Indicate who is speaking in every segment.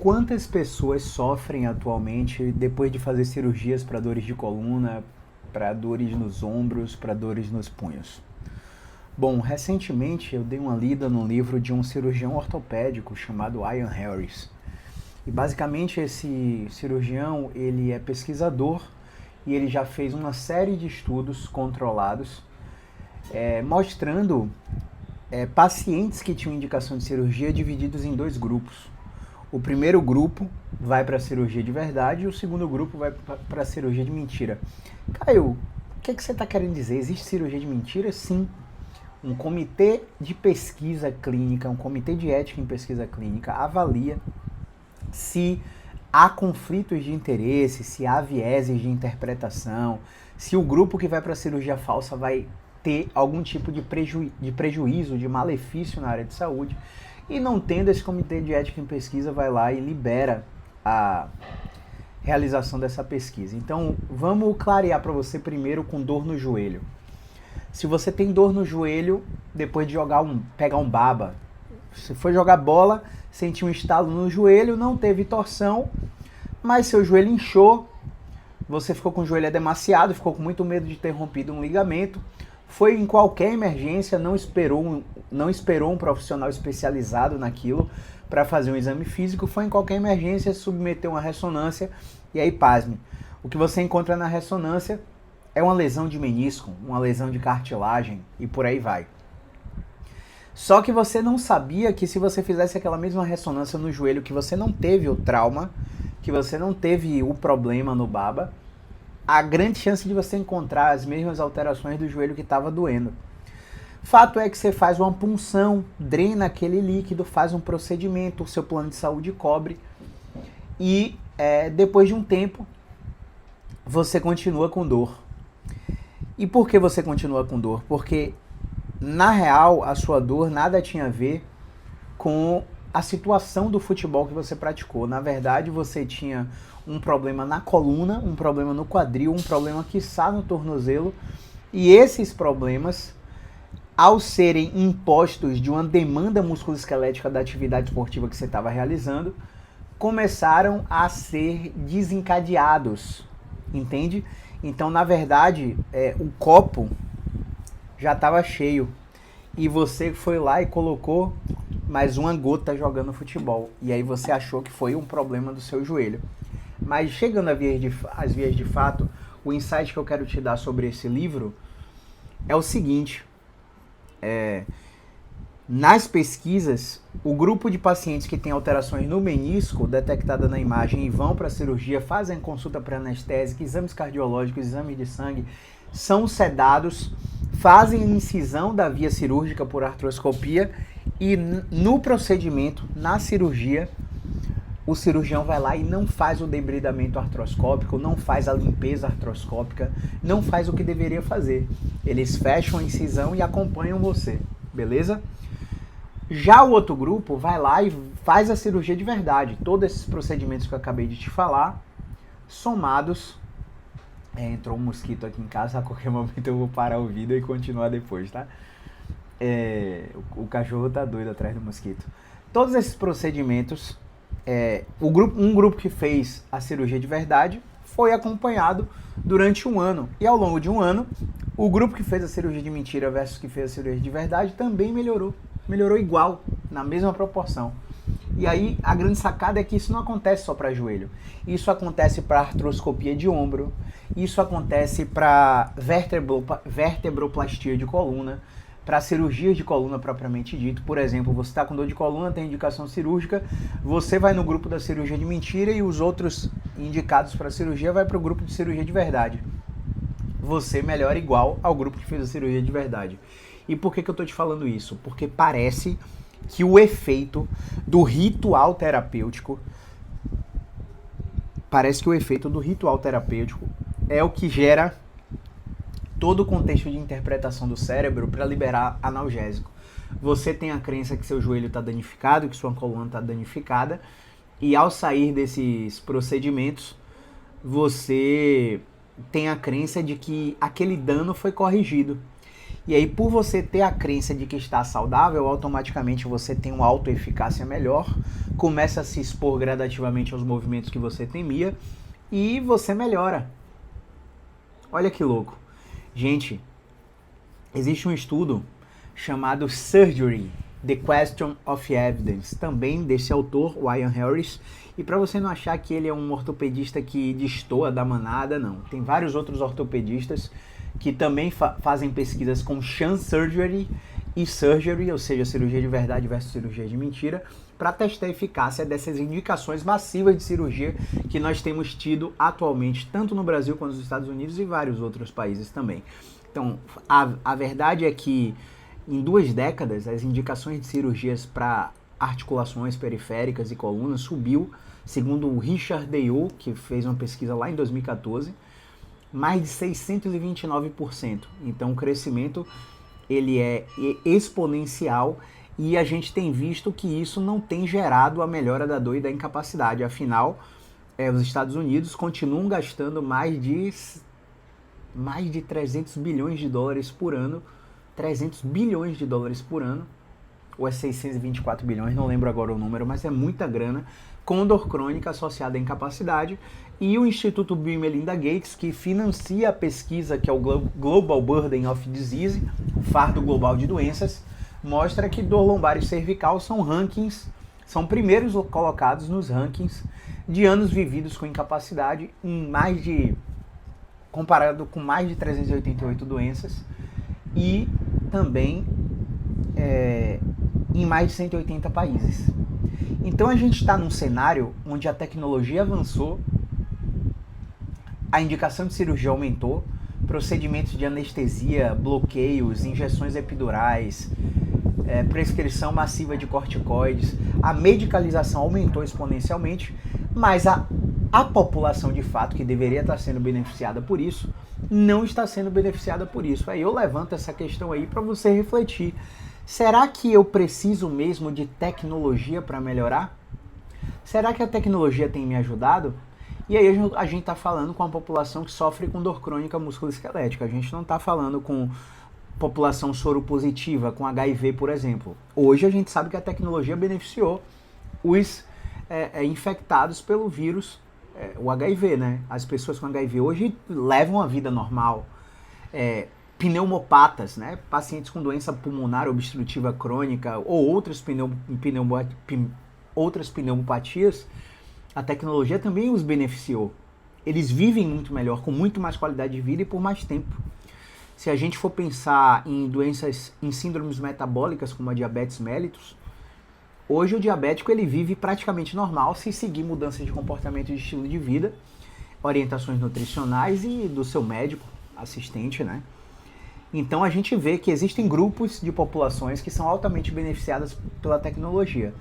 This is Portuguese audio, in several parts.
Speaker 1: quantas pessoas sofrem atualmente depois de fazer cirurgias para dores de coluna, para dores nos ombros, para dores nos punhos? Bom, recentemente eu dei uma lida no livro de um cirurgião ortopédico chamado Ian Harris. E basicamente esse cirurgião, ele é pesquisador e ele já fez uma série de estudos controlados mostrando pacientes que tinham indicação de cirurgia divididos em dois grupos. O primeiro grupo vai para a cirurgia de verdade e o segundo grupo vai para a cirurgia de mentira. Caio, o que você está querendo dizer? Existe cirurgia de mentira? Sim. Um comitê de pesquisa clínica, um comitê de ética em pesquisa clínica avalia se há conflitos de interesse, se há vieses de interpretação, se o grupo que vai para a cirurgia falsa vai ter algum tipo de prejuízo, de malefício na área de saúde. E não tendo, esse comitê de ética em pesquisa vai lá e libera a realização dessa pesquisa. Então, vamos clarear para você primeiro com dor no joelho. Se você tem dor no joelho, depois de pegar um baba, você foi jogar bola, sentiu um estalo no joelho, não teve torção, mas seu joelho inchou, você ficou com o joelho demasiado, ficou com muito medo de ter rompido um ligamento, foi em qualquer emergência, não esperou um profissional especializado naquilo para fazer um exame físico, foi em qualquer emergência, submeteu uma ressonância e aí, pasme, o que você encontra na ressonância é uma lesão de menisco, uma lesão de cartilagem e por aí vai. Só que você não sabia que se você fizesse aquela mesma ressonância no joelho, que você não teve o trauma, que você não teve o problema no baba, há grande chance de você encontrar as mesmas alterações do joelho que estava doendo. Fato é que você faz uma punção, drena aquele líquido, faz um procedimento, o seu plano de saúde cobre e depois de um tempo você continua com dor. E por que você continua com dor? Porque, na real, a sua dor nada tinha a ver com a situação do futebol que você praticou. Na verdade, você tinha um problema na coluna, um problema no quadril, um problema quiçá no tornozelo. E esses problemas, ao serem impostos de uma demanda musculoesquelética da atividade esportiva que você estava realizando, começaram a ser desencadeados, entende? Então, na verdade, o copo já estava cheio e você foi lá e colocou mais uma gota jogando futebol. E aí você achou que foi um problema do seu joelho. Mas chegando às vias de fato, o insight que eu quero te dar sobre esse livro é o seguinte. Nas pesquisas, o grupo de pacientes que tem alterações no menisco detectada na imagem e vão para a cirurgia, fazem consulta pré-anestésica, exames cardiológicos, exames de sangue, são sedados, fazem incisão da via cirúrgica por artroscopia e no procedimento, na cirurgia, o cirurgião vai lá e não faz o debridamento artroscópico, não faz a limpeza artroscópica, não faz o que deveria fazer. Eles fecham a incisão e acompanham você, beleza? Já o outro grupo vai lá e faz a cirurgia de verdade. Todos esses procedimentos que eu acabei de te falar, somados... entrou um mosquito aqui em casa, a qualquer momento eu vou parar o vídeo e continuar depois, tá? O cachorro tá doido atrás do mosquito. Todos esses procedimentos, um grupo que fez a cirurgia de verdade foi acompanhado durante um ano. E ao longo de um ano, o grupo que fez a cirurgia de mentira versus que fez a cirurgia de verdade também melhorou. Melhorou igual, na mesma proporção. E aí, a grande sacada é que isso não acontece só para joelho. Isso acontece para artroscopia de ombro, isso acontece para vertebroplastia de coluna, para cirurgias de coluna propriamente dito. Por exemplo, você está com dor de coluna, tem indicação cirúrgica, você vai no grupo da cirurgia de mentira e os outros indicados para cirurgia vai para o grupo de cirurgia de verdade. Você melhora igual ao grupo que fez a cirurgia de verdade. E por que eu estou te falando isso? Porque parece que o efeito do ritual terapêutico é o que gera todo o contexto de interpretação do cérebro para liberar analgésico. Você tem a crença que seu joelho está danificado, que sua coluna está danificada, e ao sair desses procedimentos, você tem a crença de que aquele dano foi corrigido. E aí, por você ter a crença de que está saudável, automaticamente você tem uma autoeficácia melhor, começa a se expor gradativamente aos movimentos que você temia e você melhora. Olha que louco. Gente, existe um estudo chamado Surgery, The Question of Evidence, também desse autor, Ian Harris. E para você não achar que ele é um ortopedista que destoa da manada, não. Tem vários outros ortopedistas que também fazem pesquisas com sham surgery e surgery, ou seja, cirurgia de verdade versus cirurgia de mentira, para testar a eficácia dessas indicações massivas de cirurgia que nós temos tido atualmente, tanto no Brasil quanto nos Estados Unidos e vários outros países também. Então, a verdade é que em 2 décadas, as indicações de cirurgias para articulações periféricas e colunas subiu, segundo o Richard Dayou, que fez uma pesquisa lá em 2014, mais de 629%. Então o crescimento ele é exponencial e a gente tem visto que isso não tem gerado a melhora da dor e da incapacidade. Afinal, os Estados Unidos continuam gastando mais de 300 bilhões de dólares por ano, 300 bilhões de dólares por ano, ou é 624 bilhões, não lembro agora o número, mas é muita grana, com dor crônica associada à incapacidade. E o Instituto Bill e Melinda Gates, que financia a pesquisa que é o Global Burden of Disease, o fardo global de doenças, mostra que dor lombar e cervical são primeiros colocados nos rankings de anos vividos com incapacidade, comparado com mais de 388 doenças, e também em mais de 180 países. Então a gente está num cenário onde a tecnologia avançou, a indicação de cirurgia aumentou, procedimentos de anestesia, bloqueios, injeções epidurais, prescrição massiva de corticoides, a medicalização aumentou exponencialmente, mas a população de fato que deveria estar sendo beneficiada por isso, não está sendo beneficiada por isso. Aí eu levanto essa questão aí para você refletir. Será que eu preciso mesmo de tecnologia para melhorar? Será que a tecnologia tem me ajudado? E aí a gente está falando com a população que sofre com dor crônica musculoesquelética. A gente não está falando com população soropositiva, com HIV, por exemplo. Hoje a gente sabe que a tecnologia beneficiou os infectados pelo vírus, o HIV, né? As pessoas com HIV hoje levam a vida normal. Pneumopatas, né? Pacientes com doença pulmonar obstrutiva crônica ou outras pneumopatias, a tecnologia também os beneficiou. Eles vivem muito melhor, com muito mais qualidade de vida e por mais tempo. Se a gente for pensar em doenças, em síndromes metabólicas como a diabetes mellitus, hoje o diabético ele vive praticamente normal se seguir mudanças de comportamento e de estilo de vida, orientações nutricionais e do seu médico, assistente, né? Então a gente vê que existem grupos de populações que são altamente beneficiadas pela tecnologia.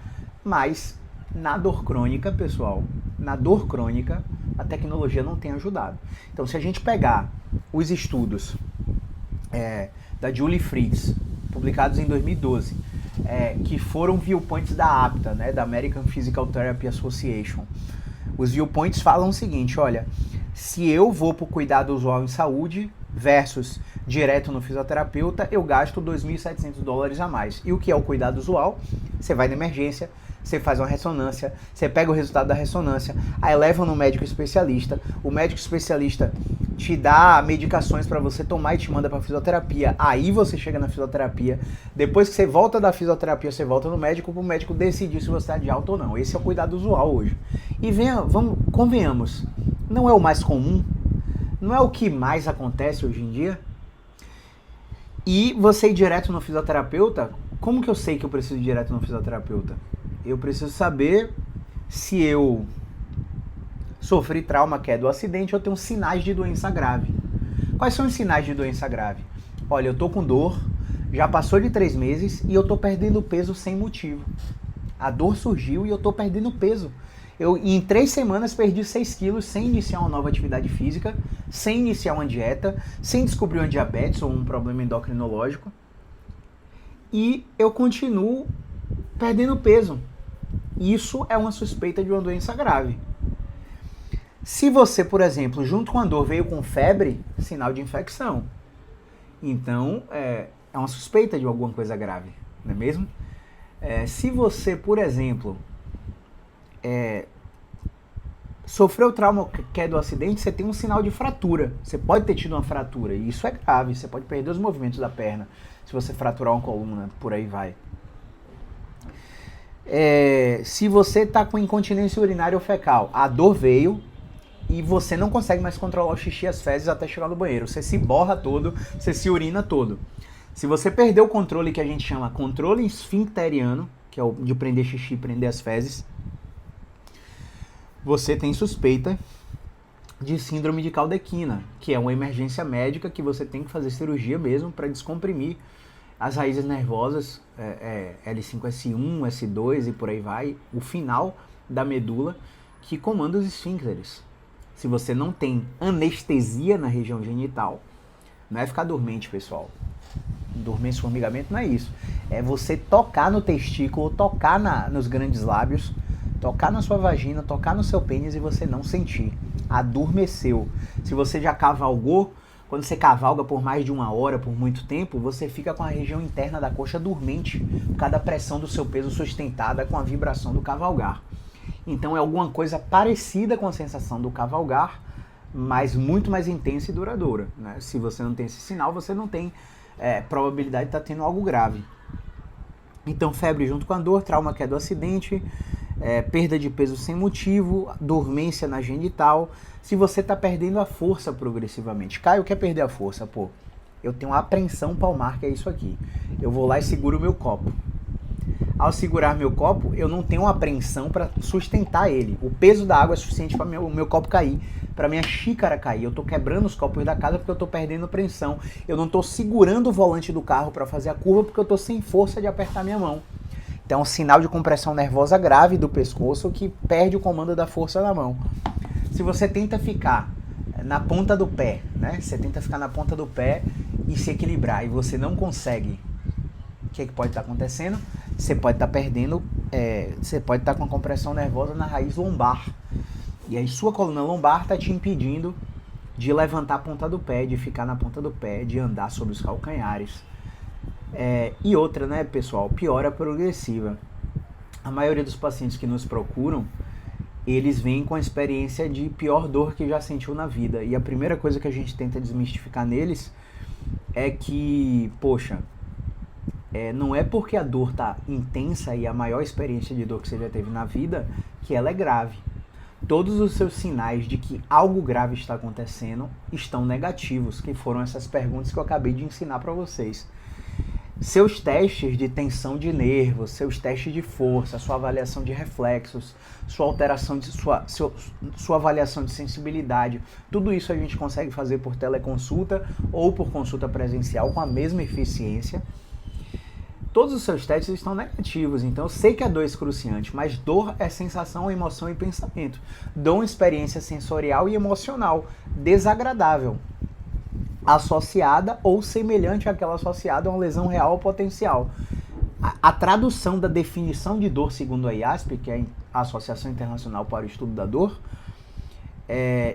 Speaker 1: Mas na dor crônica, pessoal, na dor crônica, a tecnologia não tem ajudado. Então se a gente pegar os estudos da Julie Fritz, publicados em 2012, que foram viewpoints da APTA, né, da American Physical Therapy Association, os viewpoints falam o seguinte: olha, se eu vou para o cuidado usual em saúde versus direto no fisioterapeuta, eu gasto $2.700 a mais. E o que é o cuidado usual? Você vai na emergência, você faz uma ressonância, você pega o resultado da ressonância, aí leva no médico especialista, o médico especialista te dá medicações para você tomar e te manda para fisioterapia, aí você chega na fisioterapia, depois que você volta da fisioterapia, você volta no médico, para o médico decidir se você está de alta ou não. Esse é o cuidado usual hoje. E convenhamos, não é o mais comum, não é o que mais acontece hoje em dia. E você ir direto no fisioterapeuta, como que eu sei que eu preciso ir direto no fisioterapeuta? Eu preciso saber se eu sofri trauma, que é do acidente, ou tenho sinais de doença grave. Quais são os sinais de doença grave? Olha, eu tô com dor, já passou de 3 meses e eu tô perdendo peso sem motivo. A dor surgiu e eu tô perdendo peso. Eu, em 3 semanas, perdi 6 quilos sem iniciar uma nova atividade física, sem iniciar uma dieta, sem descobrir uma diabetes ou um problema endocrinológico. E eu continuo perdendo peso. Isso é uma suspeita de uma doença grave. Se você, por exemplo, junto com a dor veio com febre, sinal de infecção. Então, é uma suspeita de alguma coisa grave, não é mesmo? Se você, por exemplo, sofreu trauma que é do acidente, você tem um sinal de fratura. Você pode ter tido uma fratura, e isso é grave. Você pode perder os movimentos da perna se você fraturar uma coluna, por aí vai. Se você está com incontinência urinária ou fecal, a dor veio e você não consegue mais controlar o xixi e as fezes até chegar no banheiro. Você se borra todo, você se urina todo. Se você perdeu o controle que a gente chama controle esfincteriano, que é o de prender xixi e prender as fezes, você tem suspeita de síndrome de Caldequina, que é uma emergência médica que você tem que fazer cirurgia mesmo para descomprimir as raízes nervosas, L5-S1, S2 e por aí vai, o final da medula que comanda os esfíncteres. Se você não tem anestesia na região genital, não é ficar dormente, pessoal. Dormência, formigamento não é isso. É você tocar no testículo, tocar nos grandes lábios, tocar na sua vagina, tocar no seu pênis e você não sentir. Adormeceu. Se você já cavalgou, quando você cavalga por mais de 1 hora, por muito tempo, você fica com a região interna da coxa dormente, por causa da pressão do seu peso sustentada com a vibração do cavalgar. Então é alguma coisa parecida com a sensação do cavalgar, mas muito mais intensa e duradoura, né? Se você não tem esse sinal, você não tem probabilidade de estar tendo algo grave. Então febre junto com a dor, trauma que é do acidente, perda de peso sem motivo, dormência na genital. Se você está perdendo a força progressivamente. Caio, quer perder a força? Pô, eu tenho uma apreensão palmar, que é isso aqui. Eu vou lá e seguro o meu copo. Ao segurar meu copo, eu não tenho uma apreensão para sustentar ele. O peso da água é suficiente para o meu copo cair, para minha xícara cair. Eu estou quebrando os copos da casa porque eu estou perdendo apreensão. Eu não estou segurando o volante do carro para fazer a curva porque eu estou sem força de apertar minha mão. Então, um sinal de compressão nervosa grave do pescoço que perde o comando da força na mão. Se você tenta ficar na ponta do pé, né? Você tenta ficar na ponta do pé e se equilibrar e você não consegue, o que pode estar acontecendo? Você pode estar perdendo, você pode estar com a compressão nervosa na raiz lombar. E aí sua coluna lombar está te impedindo de levantar a ponta do pé, de ficar na ponta do pé, de andar sobre os calcanhares. E outra, né, pessoal, piora progressiva. A maioria dos pacientes que nos procuram, eles vêm com a experiência de pior dor que já sentiu na vida. E a primeira coisa que a gente tenta desmistificar neles é que, poxa, não é porque a dor está intensa e a maior experiência de dor que você já teve na vida que ela é grave. Todos os seus sinais de que algo grave está acontecendo estão negativos, que foram essas perguntas que eu acabei de ensinar para vocês. Seus testes de tensão de nervos, seus testes de força, sua avaliação de reflexos, sua alteração de sua avaliação de sensibilidade, tudo isso a gente consegue fazer por teleconsulta ou por consulta presencial com a mesma eficiência. Todos os seus testes estão negativos, então eu sei que a dor é excruciante, mas dor é sensação, emoção e pensamento. Dor é uma experiência sensorial e emocional desagradável, associada ou semelhante àquela associada a uma lesão real ou potencial. A tradução da definição de dor segundo a IASP, que é a Associação Internacional para o Estudo da Dor,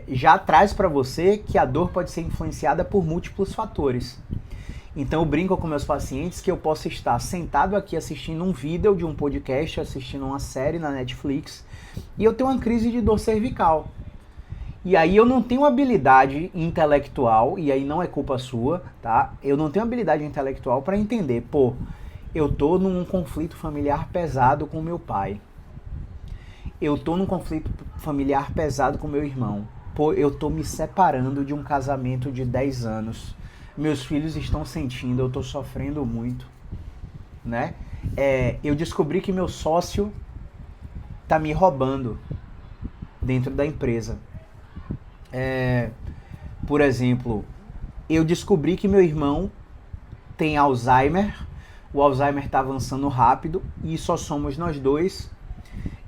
Speaker 1: já traz para você que a dor pode ser influenciada por múltiplos fatores. Então eu brinco com meus pacientes que eu posso estar sentado aqui assistindo um vídeo de um podcast, assistindo uma série na Netflix, e eu tenho uma crise de dor cervical. E aí eu não tenho habilidade intelectual, e aí não é culpa sua, tá? Eu não tenho habilidade intelectual para entender, pô, eu tô num conflito familiar pesado com meu pai. Eu tô num conflito familiar pesado com meu irmão. Pô, eu tô me separando de um casamento de 10 anos. Meus filhos estão sentindo, eu tô sofrendo muito, né? Eu descobri que meu sócio tá me roubando dentro da empresa. Por exemplo, eu descobri que meu irmão tem Alzheimer, o Alzheimer está avançando rápido e só somos nós dois.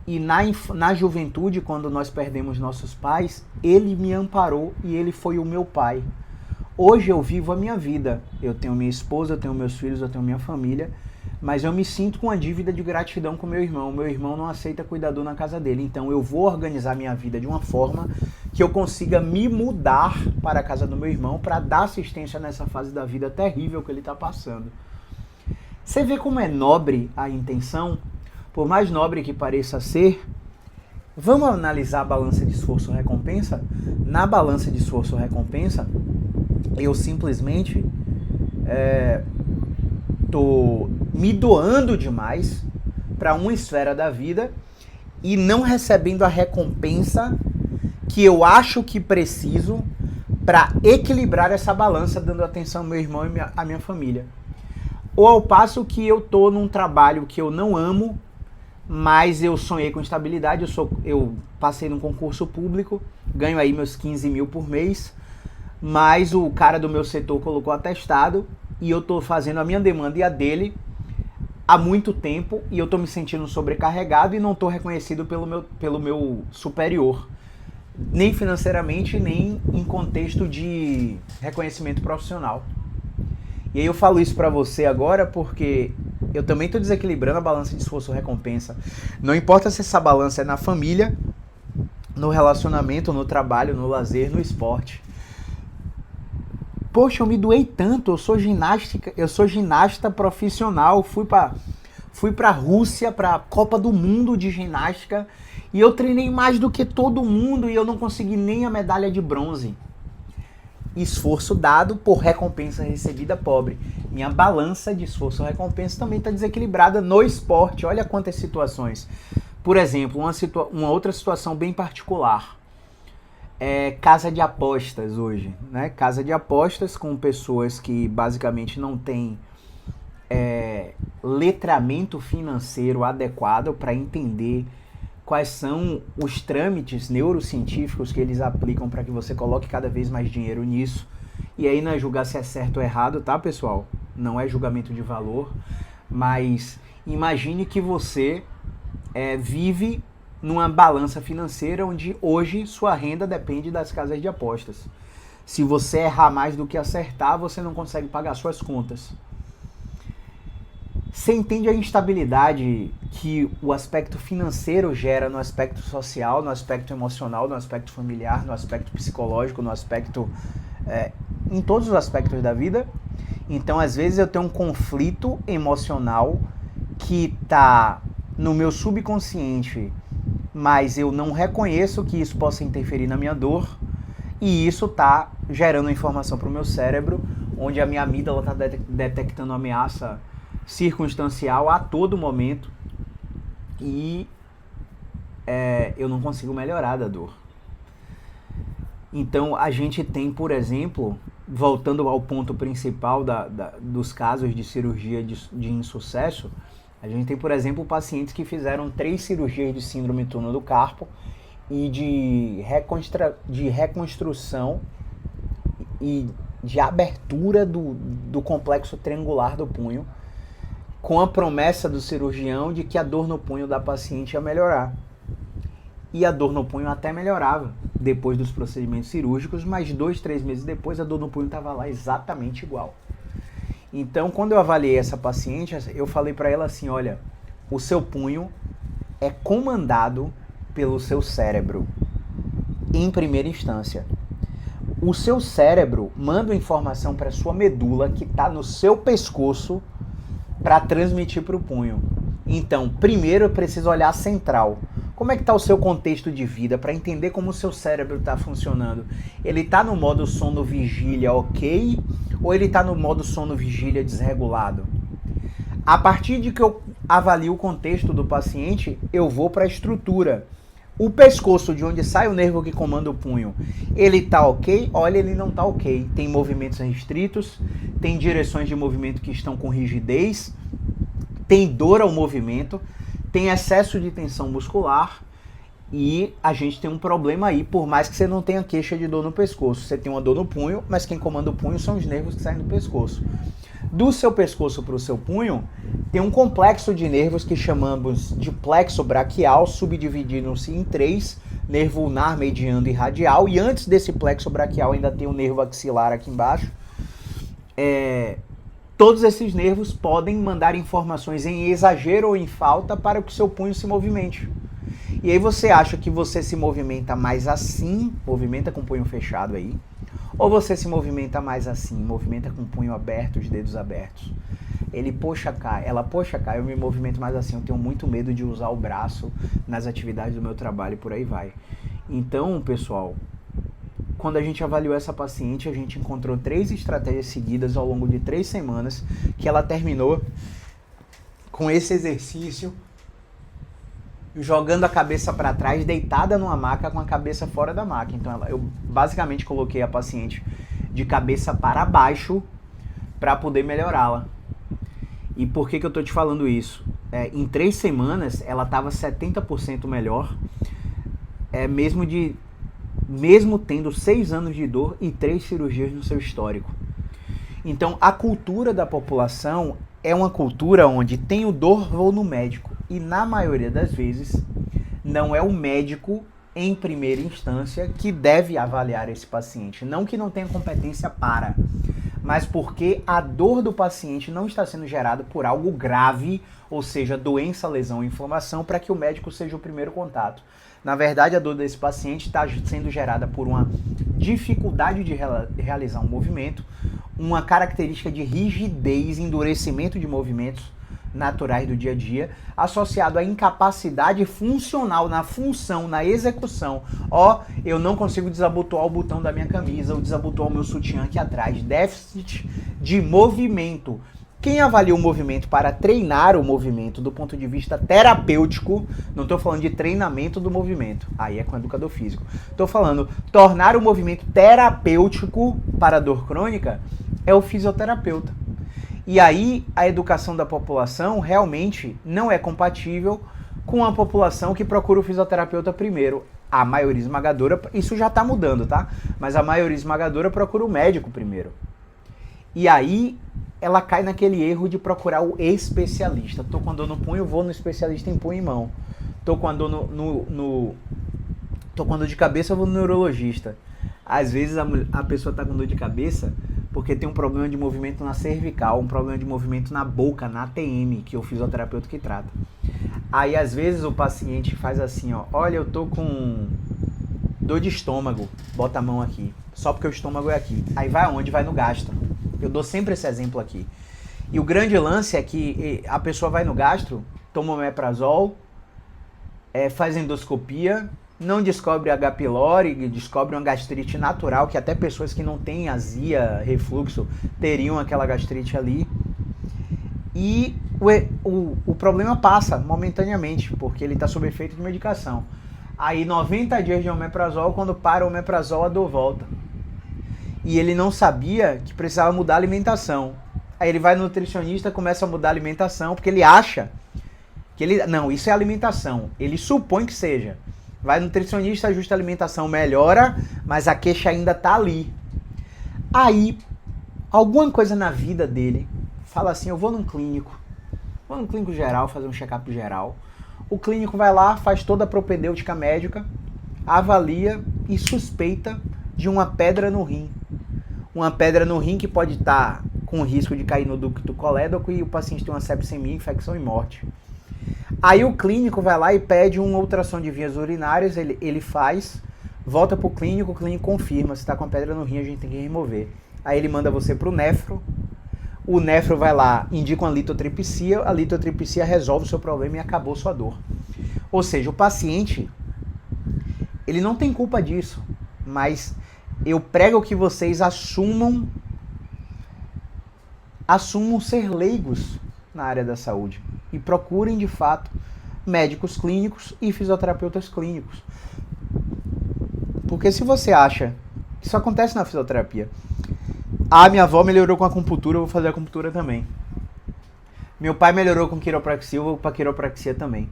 Speaker 1: E na juventude, quando nós perdemos nossos pais, ele me amparou e ele foi o meu pai. Hoje eu vivo a minha vida, eu tenho minha esposa, eu tenho meus filhos, eu tenho minha família, mas eu me sinto com uma dívida de gratidão com meu irmão. Meu irmão não aceita cuidador na casa dele, então eu vou organizar minha vida de uma forma que eu consiga me mudar para a casa do meu irmão para dar assistência nessa fase da vida terrível que ele está passando. Você vê como é nobre a intenção? Por mais nobre que pareça ser, vamos analisar a balança de esforço-recompensa? Na balança de esforço-recompensa, eu simplesmente tô me doando demais para uma esfera da vida e não recebendo a recompensa que eu acho que preciso para equilibrar essa balança, dando atenção ao meu irmão e à minha família. Ou ao passo que eu tô num trabalho que eu não amo, mas eu sonhei com estabilidade, eu passei num concurso público, ganho aí meus 15 mil por mês, mas o cara do meu setor colocou atestado e eu tô fazendo a minha demanda e a dele há muito tempo e eu tô me sentindo sobrecarregado e não tô reconhecido pelo meu superior, nem financeiramente, nem em contexto de reconhecimento profissional. E aí eu falo isso pra você agora porque eu também tô desequilibrando a balança de esforço-recompensa. Não importa se essa balança é na família, no relacionamento, no trabalho, no lazer, no esporte. Poxa, eu me doei tanto, eu sou ginasta profissional, fui pra Rússia, pra Copa do Mundo de ginástica, e eu treinei mais do que todo mundo e eu não consegui nem a medalha de bronze. Esforço dado por recompensa recebida pobre. Minha balança de esforço-recompensa também está desequilibrada no esporte. Olha quantas situações. Por exemplo, uma outra situação bem particular. Casa de apostas hoje, né? Casa de apostas com pessoas que basicamente não têm letramento financeiro adequado para entender quais são os trâmites neurocientíficos que eles aplicam para que você coloque cada vez mais dinheiro nisso. E aí não é julgar se é certo ou errado, tá, pessoal? Não é julgamento de valor, mas imagine que você vive numa balança financeira onde hoje sua renda depende das casas de apostas. Se você errar mais do que acertar, você não consegue pagar suas contas. Você entende a instabilidade que o aspecto financeiro gera no aspecto social, no aspecto emocional, no aspecto familiar, no aspecto psicológico, no aspecto... em todos os aspectos da vida? Então, às vezes, eu tenho um conflito emocional que está no meu subconsciente, mas eu não reconheço que isso possa interferir na minha dor, e isso está gerando informação para o meu cérebro, onde a minha amígdala está detectando ameaça circunstancial a todo momento e eu não consigo melhorar da dor. Então a gente tem, por exemplo, voltando ao ponto principal dos casos de cirurgia de insucesso, a gente tem, por exemplo, pacientes que fizeram 3 cirurgias de síndrome túnel do carpo e de reconstrução e de abertura do complexo triangular do punho, com a promessa do cirurgião de que a dor no punho da paciente ia melhorar. E a dor no punho até melhorava depois dos procedimentos cirúrgicos, mas 2, 3 meses depois a dor no punho estava lá exatamente igual. Então, quando eu avaliei essa paciente, eu falei para ela assim, olha, o seu punho é comandado pelo seu cérebro, em primeira instância. O seu cérebro manda informação para a sua medula, que está no seu pescoço, para transmitir para o punho. Então, primeiro eu preciso olhar a central. Como é que está o seu contexto de vida para entender como o seu cérebro está funcionando? Ele está no modo sono-vigília ok? Ou ele está no modo sono-vigília desregulado? A partir de que eu avalio o contexto do paciente, eu vou para a estrutura. O pescoço, de onde sai o nervo que comanda o punho, ele está ok? Olha, ele não está ok. Tem movimentos restritos, tem direções de movimento que estão com rigidez, tem dor ao movimento, tem excesso de tensão muscular e a gente tem um problema aí, por mais que você não tenha queixa de dor no pescoço. Você tem uma dor no punho, mas quem comanda o punho são os nervos que saem do pescoço. Do seu pescoço para o seu punho, tem um complexo de nervos que chamamos de plexo braquial, subdividindo-se em 3, nervo ulnar, mediano e radial, e antes desse plexo braquial ainda tem o nervo axilar aqui embaixo, todos esses nervos podem mandar informações em exagero ou em falta para que o seu punho se movimente. E aí você acha que você se movimenta mais assim, movimenta com o punho fechado aí, ou você se movimenta mais assim, movimenta com o punho aberto, os dedos abertos. Ele puxa cá, ela puxa cá, eu me movimento mais assim, eu tenho muito medo de usar o braço nas atividades do meu trabalho e por aí vai. Então, pessoal, quando a gente avaliou essa paciente, a gente encontrou 3 estratégias seguidas ao longo de 3 semanas, que ela terminou com esse exercício, jogando a cabeça para trás, deitada numa maca com a cabeça fora da maca. Então eu basicamente coloquei a paciente de cabeça para baixo para poder melhorá-la. E por que eu estou te falando isso? Em 3 semanas ela estava 70% melhor, mesmo tendo 6 anos de dor e 3 cirurgias no seu histórico. Então a cultura da população é uma cultura onde tenho dor, vou no médico. E na maioria das vezes, não é o médico, em primeira instância, que deve avaliar esse paciente. Não que não tenha competência para, mas porque a dor do paciente não está sendo gerada por algo grave, ou seja, doença, lesão, inflamação, para que o médico seja o primeiro contato. Na verdade, a dor desse paciente está sendo gerada por uma dificuldade de realizar um movimento, uma característica de rigidez, endurecimento de movimentos naturais do dia a dia, associado à incapacidade funcional na função, na execução. Eu não consigo desabotoar o botão da minha camisa ou desabotoar o meu sutiã aqui atrás. Déficit de movimento. Quem avalia o movimento para treinar o movimento do ponto de vista terapêutico, não estou falando de treinamento do movimento, aí é com o educador físico. Estou falando tornar o movimento terapêutico para a dor crônica, é o fisioterapeuta. E aí a educação da população realmente não é compatível com a população que procura o fisioterapeuta primeiro. A maioria esmagadora, isso já está mudando, tá? Mas a maioria esmagadora procura o médico primeiro. E aí ela cai naquele erro de procurar o especialista. Tô com dor no punho, vou no especialista em punho e mão. Tô com dor tô com dor de cabeça, eu vou no neurologista. Às vezes a pessoa tá com dor de cabeça porque tem um problema de movimento na cervical, um problema de movimento na boca, na ATM, que é o fisioterapeuta que trata. Aí às vezes o paciente faz assim, olha, eu tô com dor de estômago, bota a mão aqui, só porque o estômago é aqui. Aí vai aonde? Vai no gastro. Eu dou sempre esse exemplo aqui. E o grande lance é que a pessoa vai no gastro, toma omeprazol, faz endoscopia, não descobre H. pylori, descobre uma gastrite natural, que até pessoas que não têm azia, refluxo, teriam aquela gastrite ali. E o problema passa momentaneamente, porque ele está sob efeito de medicação. Aí 90 dias de omeprazol, quando para o omeprazol, a dor volta. E ele não sabia que precisava mudar a alimentação. Aí ele vai no nutricionista, começa a mudar a alimentação, porque ele acha que não, isso é alimentação. Ele supõe que seja. Vai no nutricionista, ajusta a alimentação, melhora, mas a queixa ainda tá ali. Aí, alguma coisa na vida dele fala assim, eu vou num clínico geral, fazer um check-up geral. O clínico vai lá, faz toda a propedêutica médica, avalia e suspeita de uma pedra no rim. Uma pedra no rim que pode estar com risco de cair no ducto colédoco e o paciente tem uma sepsemia, infecção e morte. Aí o clínico vai lá e pede uma ultrassom de vias urinárias, ele faz, volta pro clínico, o clínico confirma, se está com a pedra no rim a gente tem que remover. Aí ele manda você pro nefro, o nefro vai lá, indica uma litotripsia, a litotripsia resolve o seu problema e acabou sua dor. Ou seja, o paciente, ele não tem culpa disso, mas eu prego que vocês assumam ser leigos na área da saúde e procurem de fato médicos clínicos e fisioterapeutas clínicos. Porque se você acha, isso acontece na fisioterapia, minha avó melhorou com acupuntura, eu vou fazer acupuntura também. Meu pai melhorou com quiropraxia, eu vou para quiropraxia também.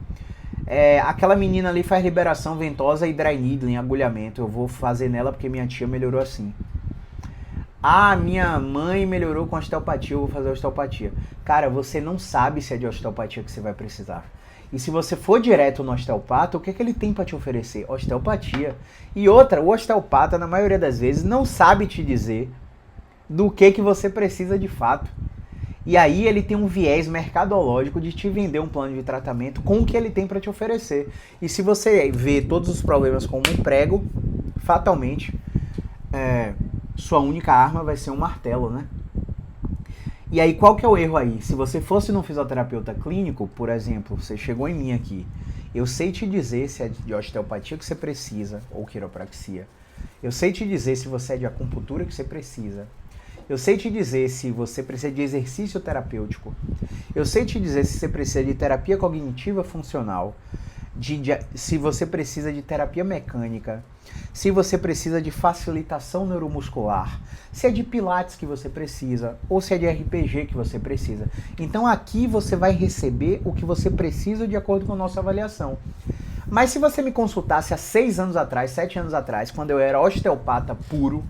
Speaker 1: Aquela menina ali faz liberação ventosa e dry needling, agulhamento, eu vou fazer nela porque minha tia melhorou assim. Minha mãe melhorou com osteopatia, eu vou fazer osteopatia. Cara, você não sabe se é de osteopatia que você vai precisar. E se você for direto no osteopata, o que é que ele tem para te oferecer? Osteopatia. E outra, o osteopata, na maioria das vezes, não sabe te dizer do que você precisa de fato. E aí ele tem um viés mercadológico de te vender um plano de tratamento com o que ele tem para te oferecer. E se você vê todos os problemas como um prego, fatalmente, sua única arma vai ser um martelo, né? E aí qual que é o erro aí? Se você fosse num fisioterapeuta clínico, por exemplo, você chegou em mim aqui, eu sei te dizer se é de osteopatia que você precisa, ou quiropraxia. Eu sei te dizer se você é de acupuntura que você precisa. Eu sei te dizer se você precisa de exercício terapêutico. Eu sei te dizer se você precisa de terapia cognitiva funcional. Se você precisa de terapia mecânica. Se você precisa de facilitação neuromuscular. Se é de pilates que você precisa. Ou se é de RPG que você precisa. Então aqui você vai receber o que você precisa de acordo com a nossa avaliação. Mas se você me consultasse há 6 anos atrás, 7 anos atrás, quando eu era osteopata puro,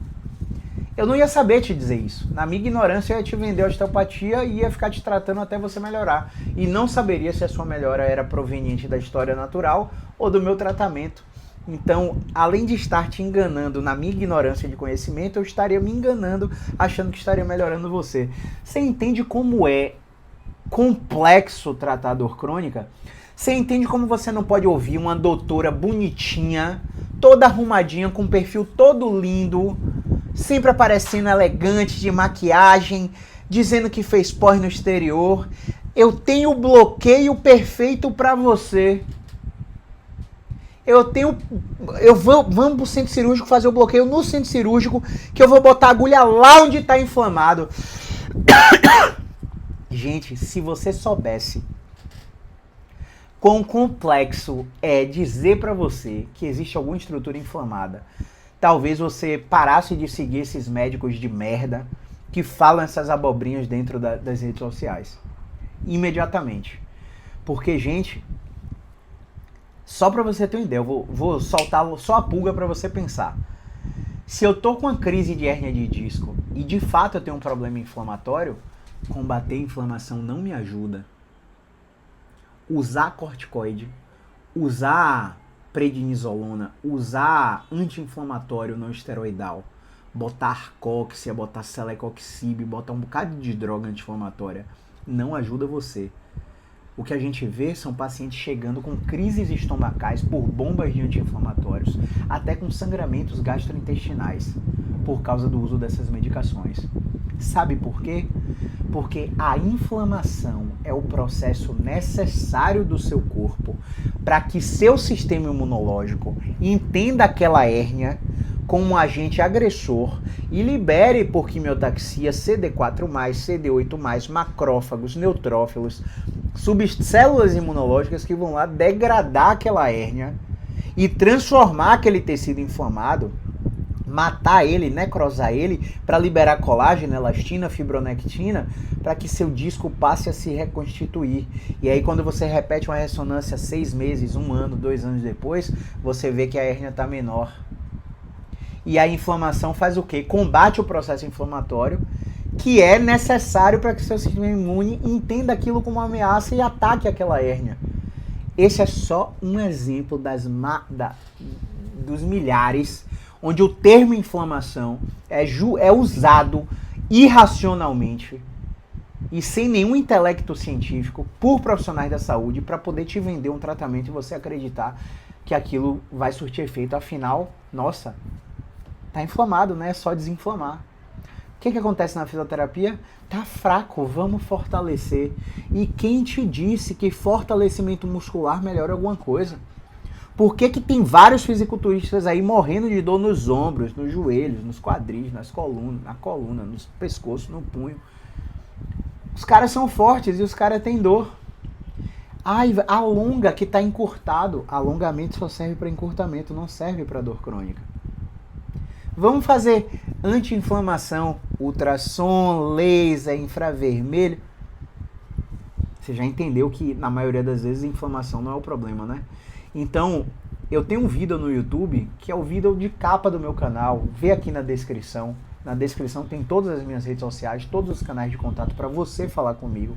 Speaker 1: eu não ia saber te dizer isso. Na minha ignorância, eu ia te vender osteopatia e ia ficar te tratando até você melhorar. E não saberia se a sua melhora era proveniente da história natural ou do meu tratamento. Então, além de estar te enganando na minha ignorância de conhecimento, eu estaria me enganando achando que estaria melhorando você. Você entende como é complexo tratar a dor crônica? Você entende como você não pode ouvir uma doutora bonitinha, toda arrumadinha, com um perfil todo lindo, sempre aparecendo elegante, de maquiagem, dizendo que fez pós no exterior. Eu tenho o bloqueio perfeito pra você. Vamos pro centro cirúrgico fazer o bloqueio no centro cirúrgico, que eu vou botar a agulha lá onde tá inflamado. Gente, se você soubesse quão complexo é dizer pra você que existe alguma estrutura inflamada, talvez você parasse de seguir esses médicos de merda que falam essas abobrinhas dentro das redes sociais. Imediatamente. Porque, gente, só pra você ter uma ideia, eu vou soltar só a pulga pra você pensar. Se eu tô com uma crise de hérnia de disco e de fato eu tenho um problema inflamatório, combater a inflamação não me ajuda. Usar corticoide, usar prednisolona, usar anti-inflamatório não esteroidal, botar arcóxia, botar celecoxib, botar um bocado de droga anti-inflamatória, não ajuda você. O que a gente vê são pacientes chegando com crises estomacais por bombas de anti-inflamatórios, até com sangramentos gastrointestinais, por causa do uso dessas medicações. Sabe por quê? Porque a inflamação é o processo necessário do seu corpo para que seu sistema imunológico entenda aquela hérnia como um agente agressor e libere por quimiotaxia CD4+, CD8+, macrófagos, neutrófilos, células imunológicas que vão lá degradar aquela hérnia e transformar aquele tecido inflamado, matar ele, necrosar ele, para liberar colágeno, elastina, fibronectina, para que seu disco passe a se reconstituir. E aí quando você repete uma ressonância 6 meses, 1 ano, 2 anos depois, você vê que a hérnia está menor. E a inflamação faz o quê? Combate o processo inflamatório, que é necessário para que seu sistema imune entenda aquilo como uma ameaça e ataque aquela hérnia. Esse é só um exemplo dos milhares onde o termo inflamação é usado irracionalmente e sem nenhum intelecto científico por profissionais da saúde para poder te vender um tratamento e você acreditar que aquilo vai surtir efeito. Afinal, nossa, tá inflamado, né? É só desinflamar. O que acontece na fisioterapia? Tá fraco, vamos fortalecer. E quem te disse que fortalecimento muscular melhora alguma coisa? Por que tem vários fisiculturistas aí morrendo de dor nos ombros, nos joelhos, nos quadris, na coluna, no pescoço, no punho? Os caras são fortes e os caras têm dor. Ai, alonga que tá encurtado. Alongamento só serve para encurtamento, não serve para dor crônica. Vamos fazer anti-inflamação, ultrassom, laser, infravermelho. Você já entendeu que na maioria das vezes a inflamação não é o problema, né? Então, eu tenho um vídeo no YouTube, que é o vídeo de capa do meu canal. Vê aqui na descrição. Na descrição tem todas as minhas redes sociais, todos os canais de contato para você falar comigo.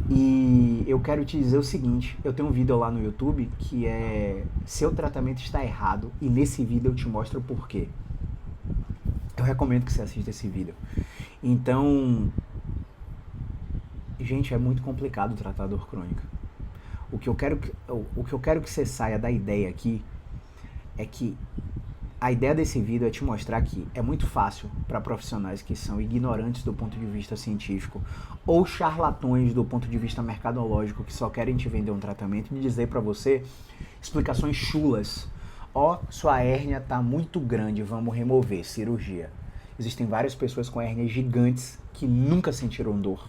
Speaker 1: E eu quero te dizer o seguinte, eu tenho um vídeo lá no YouTube que é Seu tratamento está errado, e nesse vídeo eu te mostro o porquê. Eu recomendo que você assista esse vídeo. Então, Gente, é muito complicado tratar dor crônica. O que eu quero que você saia da ideia aqui é que a ideia desse vídeo é te mostrar que é muito fácil para profissionais que são ignorantes do ponto de vista científico ou charlatões do ponto de vista mercadológico que só querem te vender um tratamento e dizer para você explicações chulas. Ó, sua hérnia tá muito grande, vamos remover, cirurgia. Existem várias pessoas com hérnias gigantes que nunca sentiram dor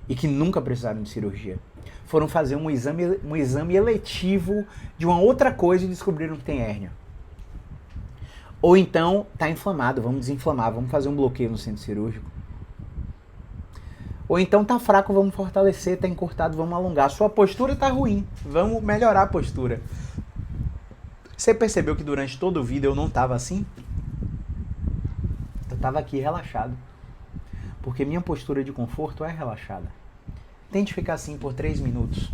Speaker 1: e que nunca precisaram de cirurgia. Foram fazer um exame eletivo de uma outra coisa e descobriram que tem hérnia. Ou então, tá inflamado, vamos desinflamar, vamos fazer um bloqueio no centro cirúrgico. Ou então tá fraco, vamos fortalecer, tá encurtado, vamos alongar. Sua postura tá ruim, vamos melhorar a postura. Você percebeu que durante todo o vídeo eu não tava assim? Eu tava aqui relaxado. Porque minha postura de conforto é relaxada. Tente ficar assim por 3 minutos.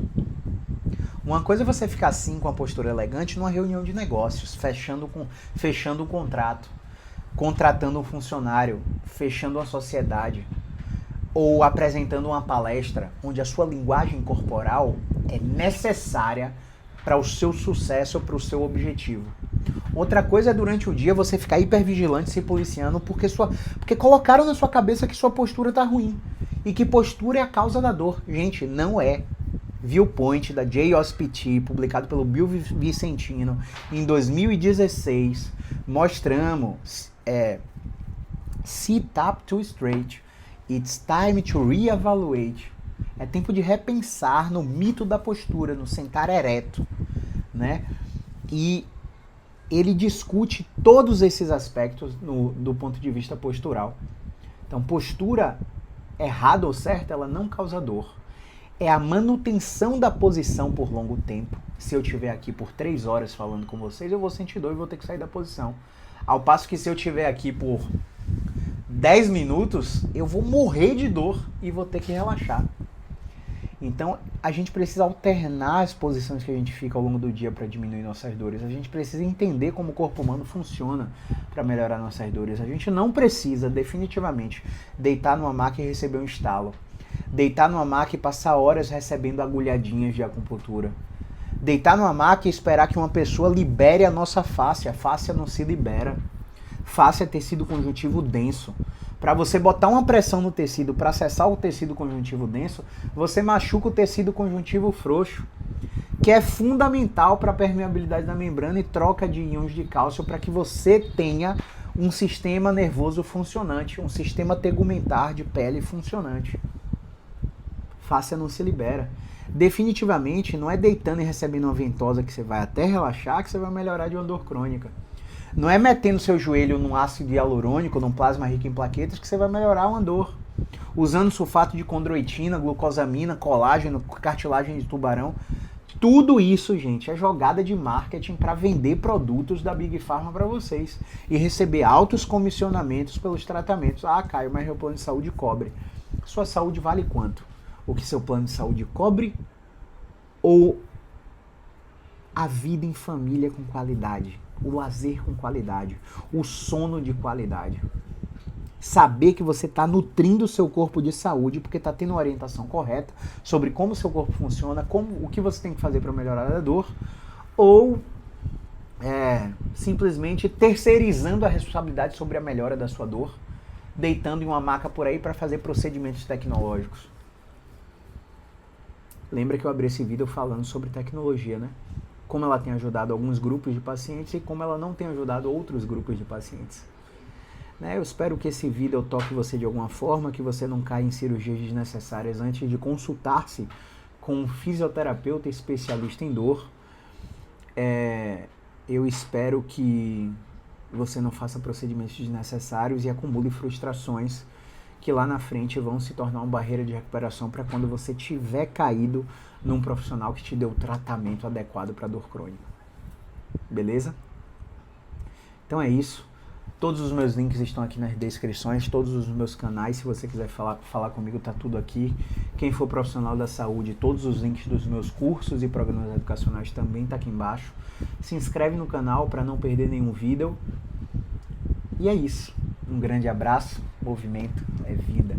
Speaker 1: Uma coisa é você ficar assim com a postura elegante numa reunião de negócios, fechando um contrato, contratando um funcionário, fechando uma sociedade, ou apresentando uma palestra onde a sua linguagem corporal é necessária para o seu sucesso ou para o seu objetivo. Outra coisa é durante o dia você ficar hipervigilante, se policiando, porque colocaram na sua cabeça que sua postura está ruim. E que postura é a causa da dor. Gente, não é. Viewpoint da JOSPT, publicado pelo Bill Vicentino em 2016, mostramos sit up too straight, it's time to reevaluate. É tempo de repensar no mito da postura, no sentar ereto, né? E ele discute todos esses aspectos do ponto de vista postural. Então, postura errada ou certa, ela não causa dor. É a manutenção da posição por longo tempo. Se eu estiver aqui por 3 horas falando com vocês, eu vou sentir dor e vou ter que sair da posição. Ao passo que se eu estiver aqui por 10 minutos, eu vou morrer de dor e vou ter que relaxar. Então, a gente precisa alternar as posições que a gente fica ao longo do dia para diminuir nossas dores. A gente precisa entender como o corpo humano funciona para melhorar nossas dores. A gente não precisa, definitivamente, deitar numa maca e receber um estalo. Deitar numa maca e passar horas recebendo agulhadinhas de acupuntura. Deitar numa maca e esperar que uma pessoa libere a nossa face. A face não se libera. Face é tecido conjuntivo denso. Para você botar uma pressão no tecido, para acessar o tecido conjuntivo denso, você machuca o tecido conjuntivo frouxo, que é fundamental para a permeabilidade da membrana e troca de íons de cálcio para que você tenha um sistema nervoso funcionante, um sistema tegumentar de pele funcionante. Fáscia não se libera. Definitivamente, não é deitando e recebendo uma ventosa que você vai até relaxar que você vai melhorar de uma dor crônica. Não é metendo seu joelho num ácido hialurônico, num plasma rico em plaquetas que você vai melhorar uma dor. Usando sulfato de condroitina, glucosamina, colágeno, cartilagem de tubarão. Tudo isso, gente, é jogada de marketing para vender produtos da Big Pharma para vocês. E receber altos comissionamentos pelos tratamentos. Ah, Caio, mas meu plano de saúde cobre. Sua saúde vale quanto? O que seu plano de saúde cobre? Ou a vida em família com qualidade? O lazer com qualidade, o sono de qualidade. Saber que você está nutrindo o seu corpo de saúde porque está tendo uma orientação correta sobre como o seu corpo funciona, o que você tem que fazer para melhorar a dor, ou simplesmente terceirizando a responsabilidade sobre a melhora da sua dor, deitando em uma maca por aí para fazer procedimentos tecnológicos. Lembra que eu abri esse vídeo falando sobre tecnologia, né? Como ela tem ajudado alguns grupos de pacientes e como ela não tem ajudado outros grupos de pacientes. Eu espero que esse vídeo toque você de alguma forma, que você não caia em cirurgias desnecessárias antes de consultar-se com um fisioterapeuta especialista em dor. Eu espero que você não faça procedimentos desnecessários e acumule frustrações que lá na frente vão se tornar uma barreira de recuperação para quando você tiver caído num profissional que te deu o tratamento adequado para dor crônica. Beleza? Então é isso. Todos os meus links estão aqui nas descrições, todos os meus canais, se você quiser falar comigo, tá tudo aqui. Quem for profissional da saúde, todos os links dos meus cursos e programas educacionais também tá aqui embaixo. Se inscreve no canal para não perder nenhum vídeo. E é isso. Um grande abraço. Movimento é vida.